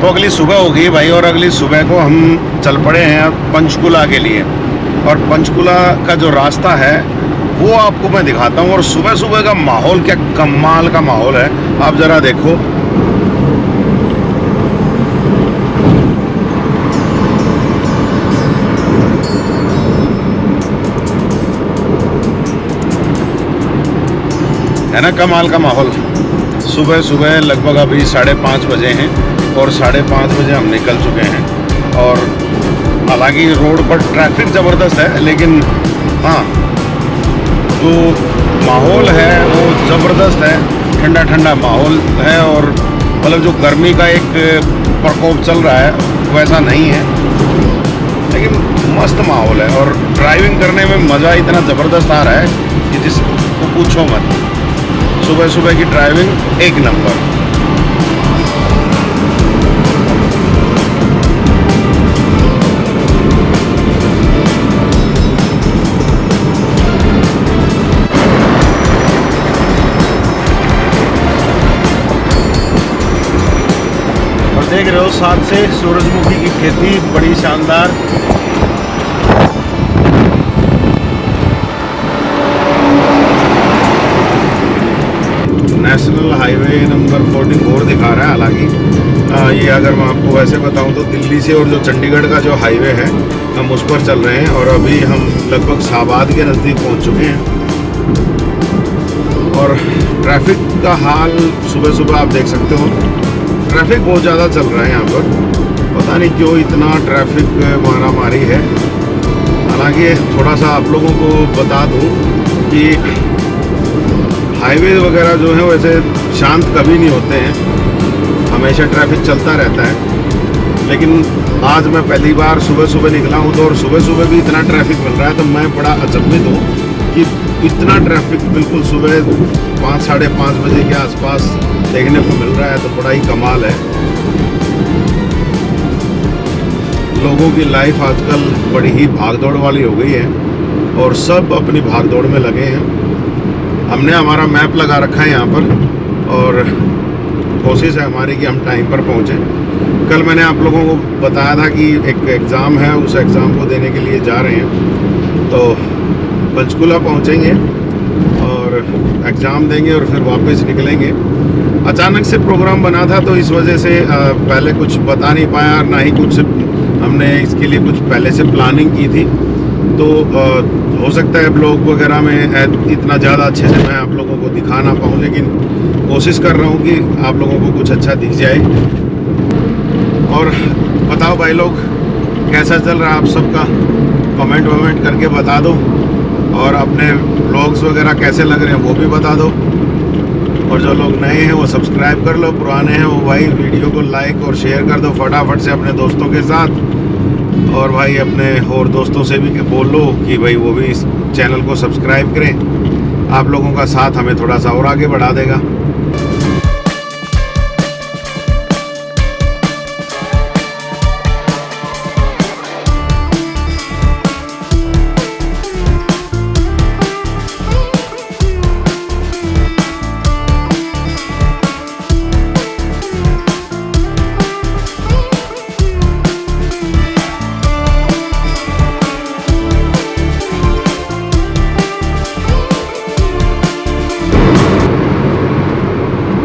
तो अगली सुबह होगी भाई, और अगली सुबह को हम चल पड़े हैं पंचकुला के लिए। और पंचकुला का जो रास्ता है वो आपको मैं दिखाता हूँ। और सुबह सुबह का माहौल क्या कमाल का माहौल है, आप ज़रा देखो। है ना कमाल का माहौल। सुबह सुबह लगभग अभी 5:30 बजे हैं और 5:30 बजे हम निकल चुके हैं। और हालांकि रोड पर ट्रैफिक ज़बरदस्त है, लेकिन हाँ जो माहौल है वो ज़बरदस्त है, ठंडा ठंडा माहौल है। और मतलब जो गर्मी का एक प्रकोप चल रहा है वैसा नहीं है, लेकिन मस्त माहौल है। और ड्राइविंग करने में मज़ा इतना ज़बरदस्त आ रहा है कि जिसको पूछो मत। सुबह सुबह की ड्राइविंग एक नंबर। और देख रहे हो साथ से सूरजमुखी की खेती बड़ी शानदार। नेशनल हाईवे नंबर 44 दिखा रहा है। हालांकि ये अगर मैं आपको वैसे बताऊं तो दिल्ली से और जो चंडीगढ़ का जो हाईवे है हम उस पर चल रहे हैं। और अभी हम लगभग शाहबाद के नज़दीक पहुंच चुके हैं। और ट्रैफिक का हाल सुबह सुबह आप देख सकते हो, ट्रैफिक बहुत ज़्यादा चल रहा है यहाँ पर। पता नहीं क्यों इतना ट्रैफिक मारामारी है। हालांकि थोड़ा सा आप लोगों को बता दूँ कि हाईवे वगैरह जो है वैसे शांत कभी नहीं होते हैं, हमेशा ट्रैफिक चलता रहता है। लेकिन आज मैं पहली बार सुबह सुबह निकला हूँ तो, और सुबह सुबह भी इतना ट्रैफिक मिल रहा है तो मैं बड़ा अचंभित हूँ कि इतना ट्रैफिक बिल्कुल सुबह 5 साढ़े 5 बजे के आसपास देखने को मिल रहा है, तो बड़ा ही कमाल है। लोगों की लाइफ आजकल बड़ी ही भागदौड़ वाली हो गई है और सब अपनी भागदौड़ में लगे हैं। हमने हमारा मैप लगा रखा है यहाँ पर और कोशिश है हमारी कि हम टाइम पर पहुँचें। कल मैंने आप लोगों को बताया था कि एक एग्ज़ाम है, उस एग्ज़ाम को देने के लिए जा रहे हैं। तो पंचकुला पहुँचेंगे और एग्ज़ाम देंगे और फिर वापस निकलेंगे। अचानक से प्रोग्राम बना था तो इस वजह से पहले कुछ बता नहीं पाया, ना ही कुछ हमने इसके लिए कुछ पहले से प्लानिंग की थी। तो हो सकता है ब्लॉग वगैरह में इतना ज़्यादा अच्छे से मैं आप लोगों को दिखा ना पाऊँ, लेकिन कोशिश कर रहा हूँ कि आप लोगों को कुछ अच्छा दिख जाए। और बताओ भाई लोग कैसा चल रहा है आप सबका, कमेंट वमेंट करके बता दो। और अपने ब्लॉग्स वगैरह कैसे लग रहे हैं वो भी बता दो। और जो लोग नए हैं वो सब्सक्राइब कर लो, पुराने हैं वो भाई वीडियो को लाइक और शेयर कर दो फटाफट से अपने दोस्तों के साथ। और भाई अपने और दोस्तों से भी बोल लो कि भाई वो भी इस चैनल को सब्सक्राइब करें। आप लोगों का साथ हमें थोड़ा सा और आगे बढ़ा देगा।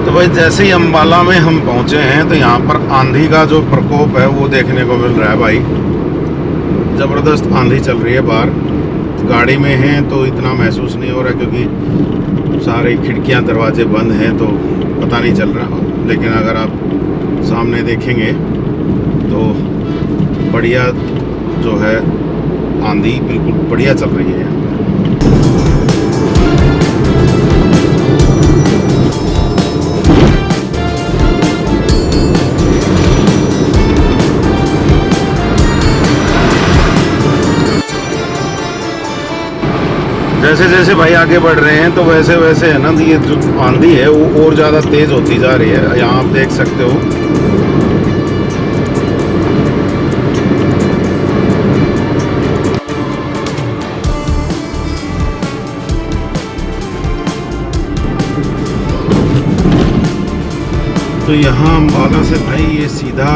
तो भाई जैसे ही अम्बाला में हम पहुंचे हैं तो यहाँ पर आंधी का जो प्रकोप है वो देखने को मिल रहा है भाई। ज़बरदस्त आंधी चल रही है बाहर। गाड़ी में हैं तो इतना महसूस नहीं हो रहा क्योंकि सारी खिड़कियाँ दरवाजे बंद हैं तो पता नहीं चल रहा। लेकिन अगर आप सामने देखेंगे तो बढ़िया जो है आंधी बिल्कुल बढ़िया चल रही है। जैसे जैसे भाई आगे बढ़ रहे हैं तो वैसे वैसे है ना, ये जो आंधी है वो और ज़्यादा तेज़ होती जा रही है। यहाँ आप देख सकते हो। तो यहाँ अम्बाला से भाई ये सीधा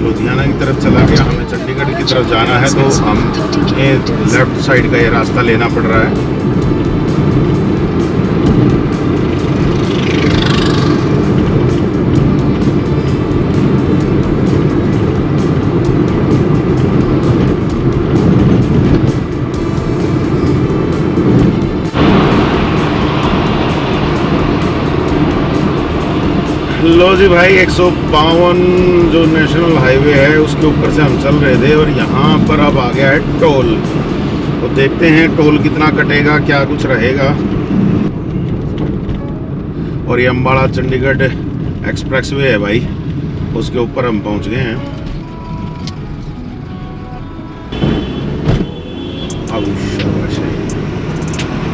लुधियाना की तरफ चला गया। हमें चंडीगढ़ की तरफ जाना है तो हम ये लेफ्ट साइड का ये रास्ता लेना पड़ रहा है। लो जी भाई 152 जो नेशनल हाईवे है उसके ऊपर से हम चल रहे थे और यहाँ पर अब आ गया है टोल। तो देखते हैं टोल कितना कटेगा, क्या कुछ रहेगा। और ये अम्बाला चंडीगढ़ एक्सप्रेसवे है भाई, उसके ऊपर हम पहुँच गए हैं।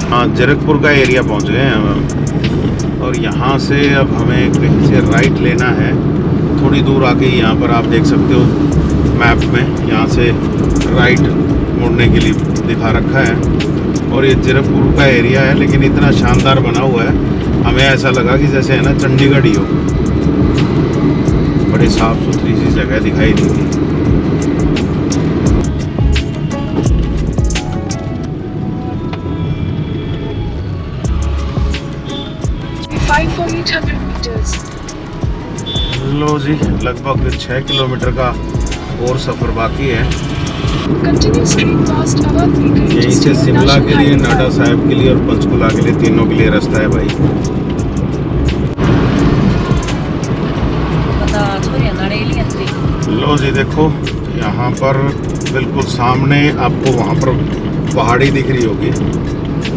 हाँ, जीरकपुर का एरिया पहुँच गए हैं हम। और यहाँ से अब हमें कहीं से राइट लेना है। थोड़ी दूर आके यहाँ पर आप देख सकते हो मैप में, यहाँ से राइट मुड़ने के लिए दिखा रखा है। और ये जीरकपुर का एरिया है, लेकिन इतना शानदार बना हुआ है, हमें ऐसा लगा कि जैसे है ना चंडीगढ़ ही हो। बड़ी साफ़ सुथरी सी जगह दिखाई दी थी। लो जी, लगभग 6 किलोमीटर का और सफ़र बाकी है। यहीं से शिमला के लिए, नाडा साहिब के लिए और पंचकुला के लिए, तीनों के लिए रास्ता है भाई। लो जी देखो, यहाँ पर बिल्कुल सामने आपको वहाँ पर पहाड़ी दिख रही होगी।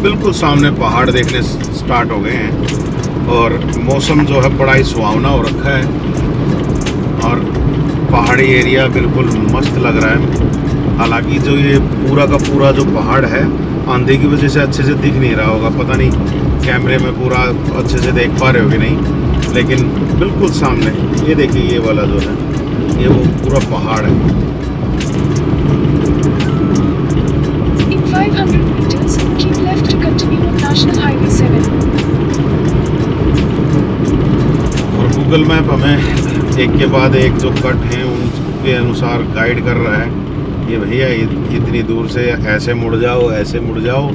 बिल्कुल सामने पहाड़ देखने स्टार्ट हो गए हैं और मौसम जो है बड़ा ही सुहावना हो रखा है और पहाड़ी एरिया बिल्कुल मस्त लग रहा है। हालांकि जो ये पूरा का पूरा जो पहाड़ है आंधी की वजह से अच्छे से दिख नहीं रहा होगा, पता नहीं कैमरे में पूरा अच्छे से देख पा रहे हो कि नहीं, लेकिन बिल्कुल सामने ये देखिए, ये वाला जो है ये वो पूरा पहाड़ है। In 500 meters, keep left to continue on National Highway 7. और गूगल मैप हमें एक के बाद एक जो कट हैं उनके अनुसार गाइड कर रहा है। ये भैया इतनी दूर से ऐसे मुड़ जाओ, ऐसे मुड़ जाओ।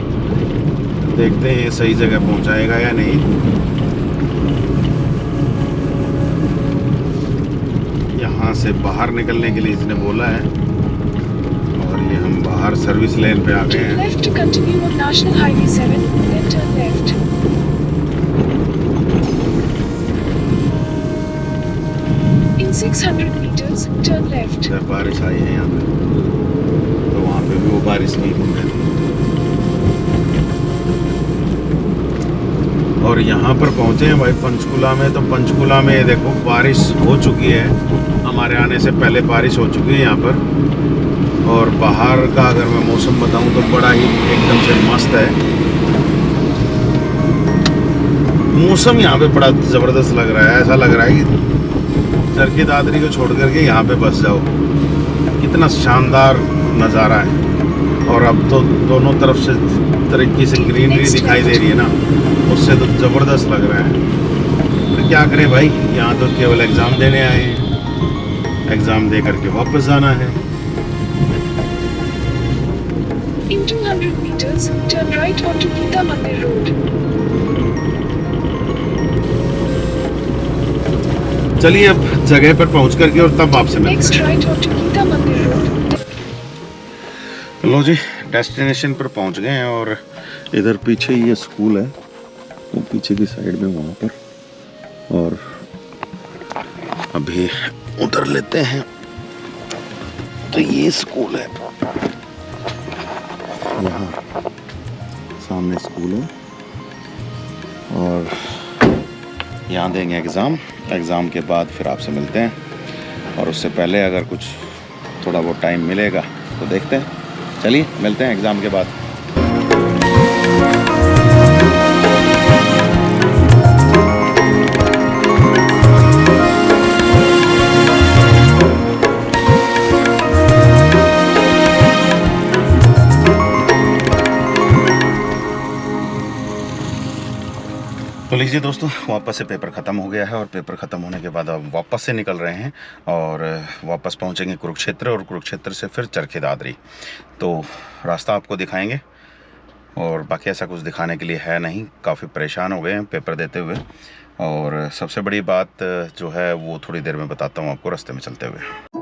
देखते हैं ये सही जगह पहुंचाएगा या नहीं। यहाँ से बाहर निकलने के लिए इसने बोला है और ये हम बाहर सर्विस लेन पे आ गए हैं। Left to continue on National Highway 7, then turn left. In 600 meters, turn left. जब बारिश आई है यहाँ पे, तो वहाँ पे भी वो बारिश नहीं होगी। और यहाँ पर पहुँचे हैं भाई पंचकुला में। तो पंचकुला में ये देखो बारिश हो चुकी है, हमारे आने से पहले बारिश हो चुकी है यहाँ पर। और बाहर का अगर मैं मौसम बताऊँ तो बड़ा ही एकदम से मस्त है। मौसम यहाँ पे बड़ा ज़बरदस्त लग रहा है। ऐसा लग रहा है कि चरखी दादरी को छोड़ करके यहाँ पे बस जाओ। कितना शानदार नज़ारा है। और अब तो दोनों तरफ से तरीके से ग्रीनरी दिखाई दे रही है ना, उससे तो ज़बरदस्त लग रहा है। तो क्या करें भाई, यहाँ तो केवल एग्ज़ाम देने आए हैं, एग्ज़ाम दे करके वापस जाना है। In 200 meters, turn right onto Geeta Mandir Road. चलिए अब जगह पर पहुंच करके और तब आपसे Next right onto Geeta Mandir Road. लो जी, डेस्टिनेशन पर पहुंच गए हैं और इधर पीछे ये स्कूल है, वो पीछे की साइड में वहाँ पर। और अभी उतर लेते हैं। तो ये स्कूल है, यहाँ सामने स्कूल है और यहाँ देंगे एग्ज़ाम। एग्ज़ाम के बाद फिर आपसे मिलते हैं और उससे पहले अगर कुछ थोड़ा बहुत टाइम मिलेगा तो देखते हैं। चलिए मिलते हैं एग्ज़ाम के बाद। लीजिए दोस्तों, वापस से पेपर ख़त्म हो गया है और पेपर ख़त्म होने के बाद अब वापस से निकल रहे हैं और वापस पहुंचेंगे कुरुक्षेत्र और कुरुक्षेत्र से फिर चरखी दादरी। तो रास्ता आपको दिखाएंगे और बाकी ऐसा कुछ दिखाने के लिए है नहीं। काफ़ी परेशान हो गए हैं पेपर देते हुए और सबसे बड़ी बात जो है वो थोड़ी देर में बताता हूँ आपको रास्ते में चलते हुए।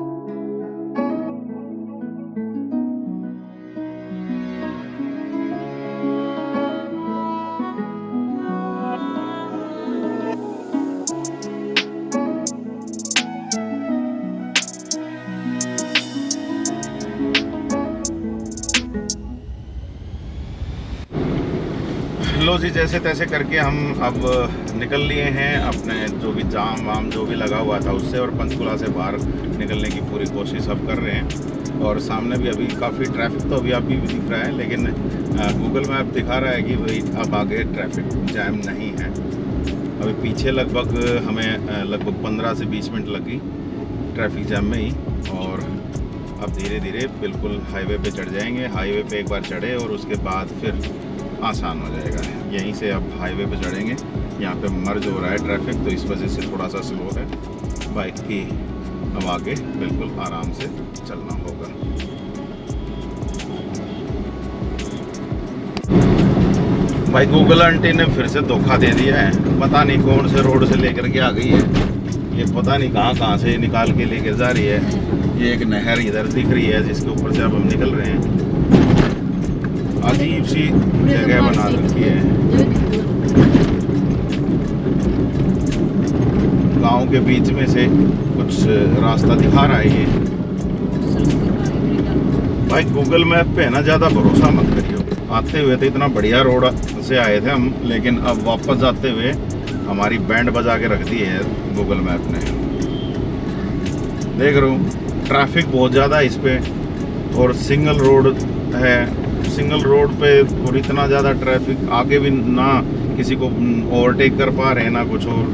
लो जी, जैसे तैसे करके हम अब निकल लिए हैं अपने जो भी जाम वाम जो भी लगा हुआ था उससे, और पंचकुला से बाहर निकलने की पूरी कोशिश अब कर रहे हैं। और सामने भी अभी काफ़ी ट्रैफिक तो अभी भी दिख रहा है, लेकिन गूगल मैप दिखा रहा है कि भाई अब आगे ट्रैफिक जैम नहीं है। अभी पीछे लगभग हमें लगभग 15 से 20 मिनट लगी ट्रैफिक जैम में ही, और अब धीरे धीरे बिल्कुल हाईवे पे चढ़ जाएंगे। हाईवे पे एक बार चढ़े और उसके बाद फिर आसान हो जाएगा। यहीं से अब हाईवे पे चढ़ेंगे। यहाँ पे मर्ज हो रहा है ट्रैफिक, तो इस वजह से थोड़ा सा स्लो है बाइक की। अब आगे बिल्कुल आराम से चलना होगा। भाई गूगल आंटी ने फिर से धोखा दे दिया है। पता नहीं कौन से रोड से लेकर के आ गई है, ये पता नहीं कहाँ से निकाल के लेकर जा रही है। ये एक नहर इधर दिख रही है जिसके ऊपर से अब हम निकल रहे हैं। अजीब सी जगह बना रखी है, गांव के बीच में से कुछ रास्ता दिखा रहा है ये। भाई गूगल मैप पे है ना ज़्यादा भरोसा मत करियो। आते हुए तो इतना बढ़िया रोड से आए थे हम, लेकिन अब वापस जाते हुए हमारी बैंड बजा के रख दी है गूगल मैप ने। देख रहा हूँ ट्रैफिक बहुत ज़्यादा इस पे, और सिंगल रोड है। सिंगल रोड पे और इतना ज़्यादा ट्रैफिक, आगे भी ना किसी को ओवरटेक कर पा रहे हैं ना कुछ, और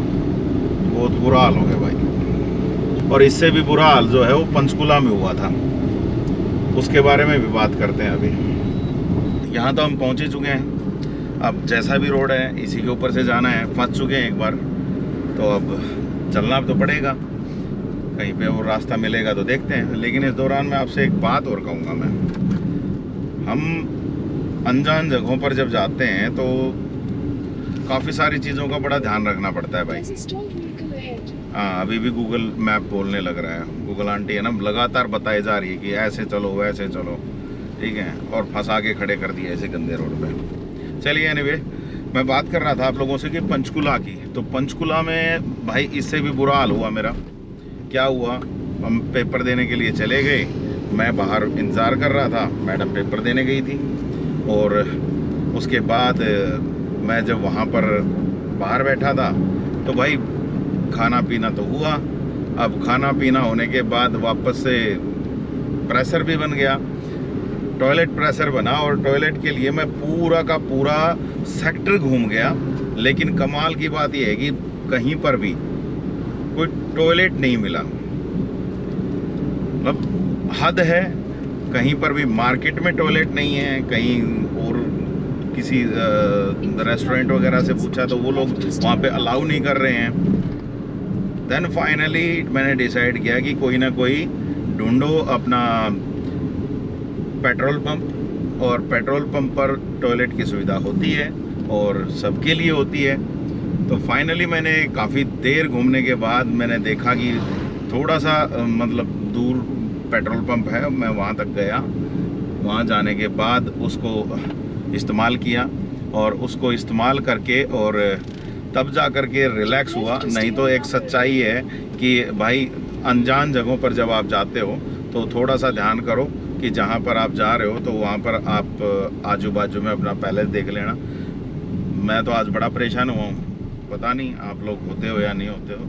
बहुत बुरा हाल हो गया भाई। और इससे भी बुरा हाल जो है वो पंचकुला में हुआ था, उसके बारे में भी बात करते हैं अभी। यहाँ तो हम पहुँच ही चुके हैं। अब जैसा भी रोड है इसी के ऊपर से जाना है। फंस चुके हैं एक बार, तो अब चलना तो पड़ेगा। कहीं पे और रास्ता मिलेगा तो देखते हैं। लेकिन इस दौरान मैं आपसे एक बात और कहूँगा। मैं हम अनजान जगहों पर जब जाते हैं तो काफ़ी सारी चीज़ों का बड़ा ध्यान रखना पड़ता है भाई। हाँ, अभी भी गूगल मैप बोलने लग रहा है। गूगल आंटी है ना, लगातार बताई जा रही है कि ऐसे चलो वैसे चलो, ठीक है, और फंसा के खड़े कर दिए ऐसे गंदे रोड पे। चलिए एनीवे, मैं बात कर रहा था आप लोगों से कि पंचकुला की। तो पंचकुला में भाई इससे भी बुरा हाल हुआ मेरा। क्या हुआ, हम पेपर देने के लिए चले गए। मैं बाहर इंतज़ार कर रहा था, मैडम पेपर देने गई थी, और उसके बाद मैं जब वहाँ पर बाहर बैठा था तो भाई खाना पीना तो हुआ। अब खाना पीना होने के बाद वापस से प्रेशर भी बन गया, टॉयलेट प्रेशर बना, और टॉयलेट के लिए मैं पूरा का पूरा सेक्टर घूम गया। लेकिन कमाल की बात यह है कि कहीं पर भी कोई टॉयलेट नहीं मिला। मतलब हद है, कहीं पर भी मार्केट में टॉयलेट नहीं है। कहीं और किसी रेस्टोरेंट वगैरह से पूछा तो वो लोग वहाँ पे अलाउ नहीं कर रहे हैं। देन फाइनली मैंने डिसाइड किया कि कोई ना कोई ढूंढो अपना पेट्रोल पंप, और पेट्रोल पंप पर टॉयलेट की सुविधा होती है और सबके लिए होती है। तो फाइनली मैंने काफ़ी देर घूमने के बाद मैंने देखा कि थोड़ा सा मतलब दूर पेट्रोल पंप है। मैं वहाँ तक गया, वहाँ जाने के बाद उसको इस्तेमाल किया, और उसको इस्तेमाल करके और तब जा कर के रिलैक्स हुआ। नहीं तो एक सच्चाई है कि भाई अनजान जगहों पर जब आप जाते हो तो थोड़ा सा ध्यान करो कि जहाँ पर आप जा रहे हो तो वहाँ पर आप आजू बाजू में अपना पैलेस देख लेना। मैं तो आज बड़ा परेशान हुआ हूँ, पता नहीं आप लोग होते हो या नहीं होते हो।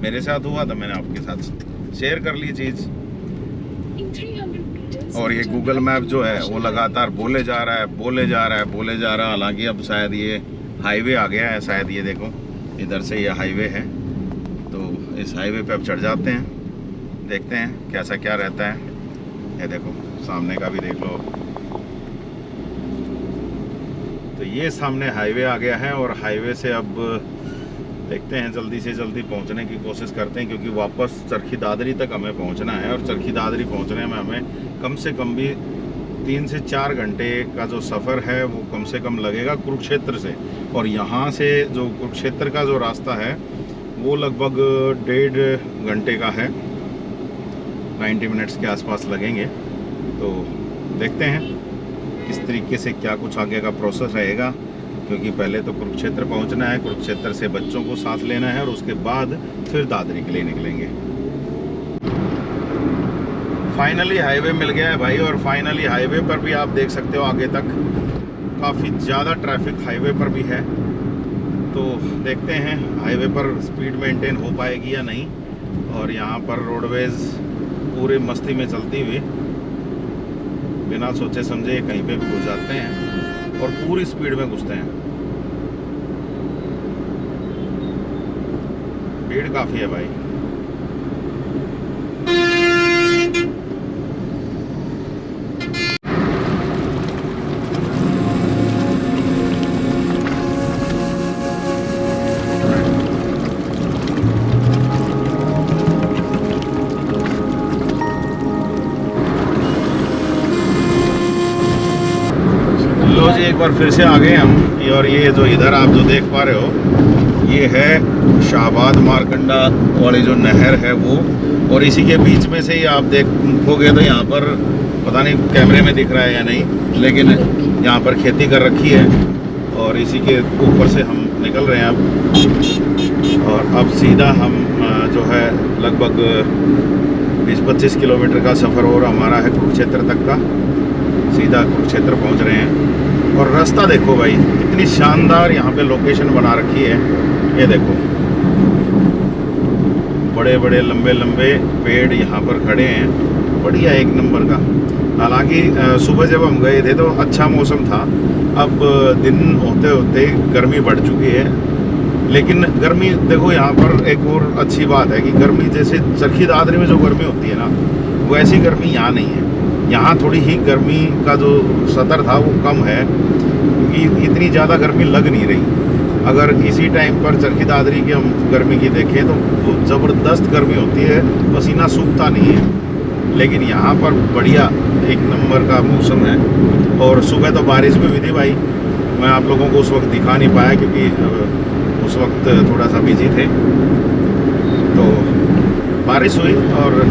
मेरे साथ हुआ तो मैंने आपके साथ शेयर कर ली चीज़। और ये गूगल मैप जो है वो लगातार बोले जा रहा है। हालांकि अब शायद ये हाईवे आ गया है, शायद ये देखो इधर से ये हाईवे है। तो इस हाईवे पे अब चढ़ जाते हैं, देखते हैं कैसा क्या रहता है। ये देखो सामने का भी देख लो। तो ये सामने हाईवे आ गया है और हाईवे से अब देखते हैं जल्दी से जल्दी पहुंचने की कोशिश करते हैं, क्योंकि वापस चरखी दादरी तक हमें पहुंचना है। और चरखी दादरी पहुंचने में हमें कम से कम भी 3 से 4 घंटे का जो सफ़र है वो कम से कम लगेगा कुरुक्षेत्र से। और यहाँ से जो कुरुक्षेत्र का जो रास्ता है वो लगभग 1.5 घंटे का है, 90 मिनट्स के आसपास लगेंगे। तो देखते हैं किस तरीके से क्या कुछ आगे का प्रोसेस रहेगा, क्योंकि पहले तो कुरुक्षेत्र पहुंचना है, कुरुक्षेत्र से बच्चों को साथ लेना है और उसके बाद फिर दादरी के लिए निकलेंगे। फाइनली हाईवे मिल गया है भाई, और फाइनली हाईवे पर भी आप देख सकते हो आगे तक काफ़ी ज़्यादा ट्रैफिक हाईवे पर भी है। तो देखते हैं हाईवे पर स्पीड मेंटेन हो पाएगी या नहीं। और यहाँ पर रोडवेज़ पूरे मस्ती में चलती हुई बिना सोचे समझे कहीं पे भी घुस जाते हैं और पूरी स्पीड में घुसते हैं। भीड़ काफ़ी है भाई। लो जी, एक बार फिर से आ गए हम। और ये जो इधर आप जो देख पा रहे हो ये है शाहबाद मारकंडा वाली जो नहर है वो, और इसी के बीच में से ही आप देखोगे तो यहाँ पर पता नहीं कैमरे में दिख रहा है या नहीं, लेकिन यहाँ पर खेती कर रखी है और इसी के ऊपर से हम निकल रहे हैं अब। और अब सीधा हम जो है लगभग 20-25 किलोमीटर का सफ़र और हमारा है कुरुक्षेत्र तक का। सीधा कुरुक्षेत्र पहुंच रहे हैं। और रास्ता देखो भाई, कितनी शानदार यहाँ पे लोकेशन बना रखी है। ये देखो बड़े बड़े लंबे लंबे पेड़ यहाँ पर खड़े हैं, बढ़िया एक नंबर का। हालांकि सुबह जब हम गए थे तो अच्छा मौसम था, अब दिन होते होते गर्मी बढ़ चुकी है। लेकिन गर्मी देखो यहाँ पर एक और अच्छी बात है कि गर्मी जैसे चरखी दादरी में जो गर्मी होती है ना, वैसी गर्मी यहाँ नहीं है। यहाँ थोड़ी ही गर्मी का जो सतर था वो कम है, क्योंकि इतनी ज़्यादा गर्मी लग नहीं रही। अगर इसी टाइम पर चरखी दादरी की हम गर्मी की देखें तो ज़बरदस्त गर्मी होती है, पसीना सूखता नहीं है। लेकिन यहाँ पर बढ़िया एक नंबर का मौसम है। और सुबह तो बारिश भी हुई थी भाई, मैं आप लोगों को उस वक्त दिखा नहीं पाया क्योंकि उस वक्त थोड़ा सा बिजी थे। तो बारिश हुई और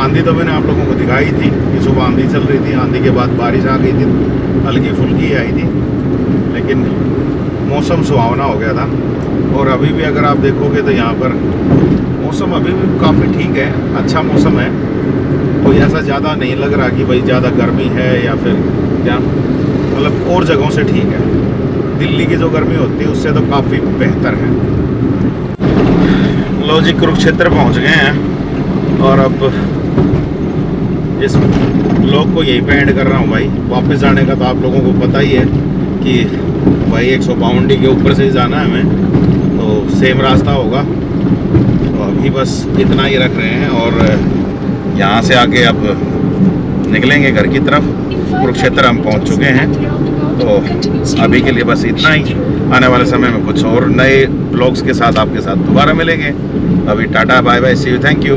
आंधी तो मैंने आप लोगों को दिखाई थी कि सुबह आंधी चल रही थी, आंधी के बाद बारिश आ गई थी, हल्की फुल्की आई थी, लेकिन मौसम सुहावना हो गया था। और अभी भी अगर आप देखोगे तो यहाँ पर मौसम अभी भी काफ़ी ठीक है, अच्छा मौसम है। कोई ऐसा ज़्यादा नहीं लग रहा कि भाई ज़्यादा गर्मी है या फिर क्या, मतलब और जगहों से ठीक है। दिल्ली की जो गर्मी होती है उससे तो काफ़ी बेहतर है। लो जी, कुरुक्षेत्र पहुँच गए हैं और अब इस ब्लॉग को यहीं पे एंड कर रहा हूँ भाई। वापस जाने का तो आप लोगों को पता ही है कि भाई 152 के ऊपर से ही जाना है हमें, तो सेम रास्ता होगा। तो अभी बस इतना ही रख रहे हैं और यहाँ से आगे अब निकलेंगे घर की तरफ। कुरुक्षेत्र हम पहुँच चुके हैं, तो अभी के लिए बस इतना ही। आने वाले समय में कुछ और नए ब्लॉग्स के साथ आपके साथ दोबारा मिलेंगे। अभी टाटा bye bye, see you, thank you.